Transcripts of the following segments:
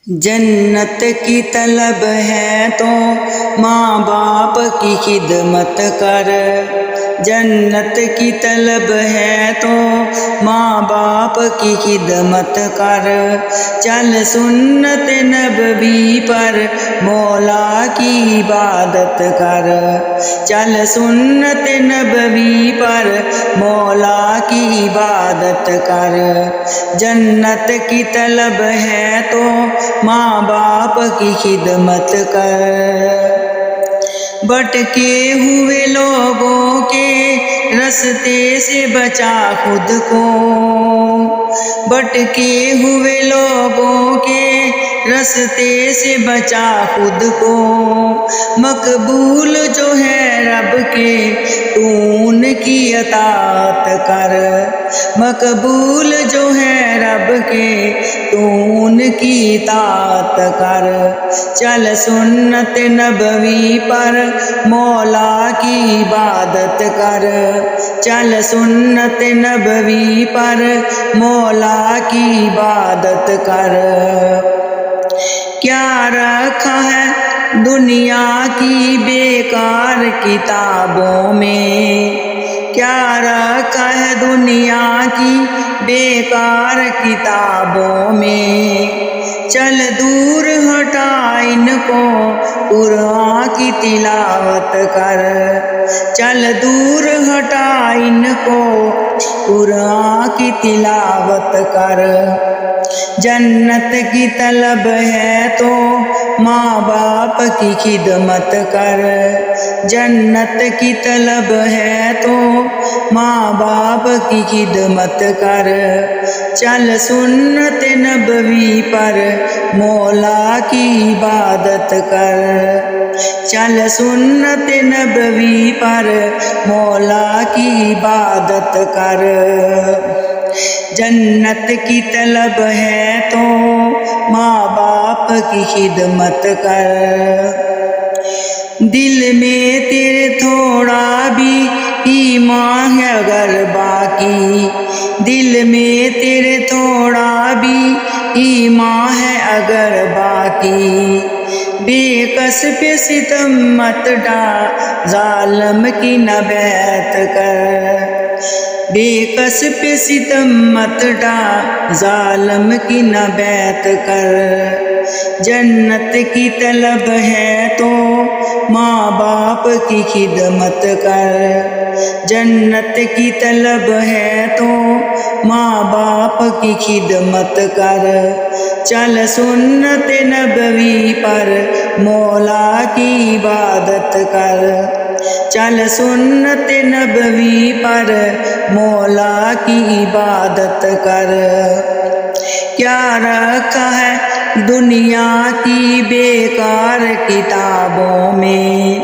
جنت کی طلب ہے تو ماں باپ کی خدمت کر، جنت کی طلب ہے تو ماں باپ کی خدمت کر، چل سنت نبوی پر مولا کی عبادت کر، چل سنت نبوی پر مولا کی عبادت کر، جنت کی طلب ہے تو ماں باپ کی خدمت کر، بھٹکے ہوئے لوگوں کے رستے سے بچا خود کو، بھٹکے ہوئے لوگوں کے رستے سے بچا خود کو، مقبول جو ہے رب کے تو ان کی اطاعت کر، مقبول جو ہے رب کے تو ان کی اطاعت کر، چل سنت نبوی پر مولا کی عبادت کر، چل سنت نبوی پر مولا کی عبادت کر، کیا رکھا ہے دنیا کی بیکار کتابوں میں، کیا رکھا ہے دنیا کی بیکار کتابوں میں، چل دور ہٹا ان کو قرآن کی تلاوت کر، چل دور ہٹا ان کو قرآن کی تلاوت کر، جنت کی طلب ہے تو ماں باپ کی خدمت کر، جنت کی طلب ہے تو ماں باپ کی خدمت کر، چل سنت نبوی پر مولا کی عبادت کر، چل سنت نبوی پر مولا کی عبادت کر، جنت کی طلب ہے تو ماں باپ کی خدمت کر، دل میں تیرے تھوڑا بھی ایمان ہے اگر باقی، دل میں تیرے تھوڑا بھی ایمان ہے اگر باقی، بے کس پہ ستم مت ڈال ظالم کی نہ بیعت کر، بے کس پہ ستم مت ڈال ظالم کی نہ بیعت کر، جنت کی طلب ہے تو ماں باپ کی خدمت کر، جنت کی طلب ہے تو ماں باپ کی خدمت کر، چل سنت نبوی پر مولا کی عبادت کر، چل سنت نبوی پر مولا کی عبادت کر، کیا رکھا ہے دنیا کی بیکار کتابوں میں،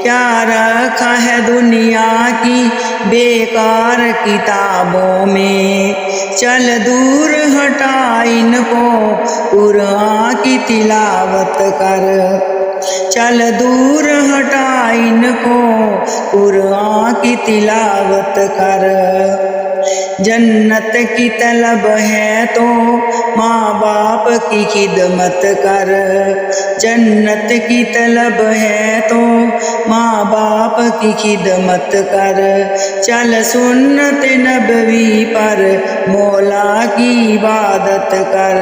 کیا رکھا ہے دنیا کی بیکار کتابوں میں، چل دور ہٹا ان کو قرآن کی تلاوت کر، چل دور ہٹا ان کو قرآن کی تلاوت کر، جنت کی طلب ہے تو ماں باپ کی خدمت کر، جنت کی طلب ہے تو ماں باپ کی خدمت کر، چل سنت نبوی پر مولا کی عبادت کر،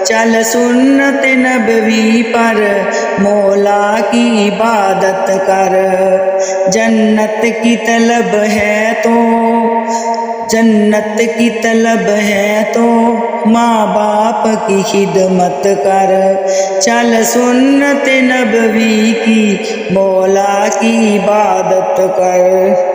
چل سنت نبوی پر مولا کی عبادت کر، جنت کی طلب ہے تو جنت کی طلب ہے تو ماں باپ کی خدمت کر، چل سنت نبوی کی مولا کی عبادت کر۔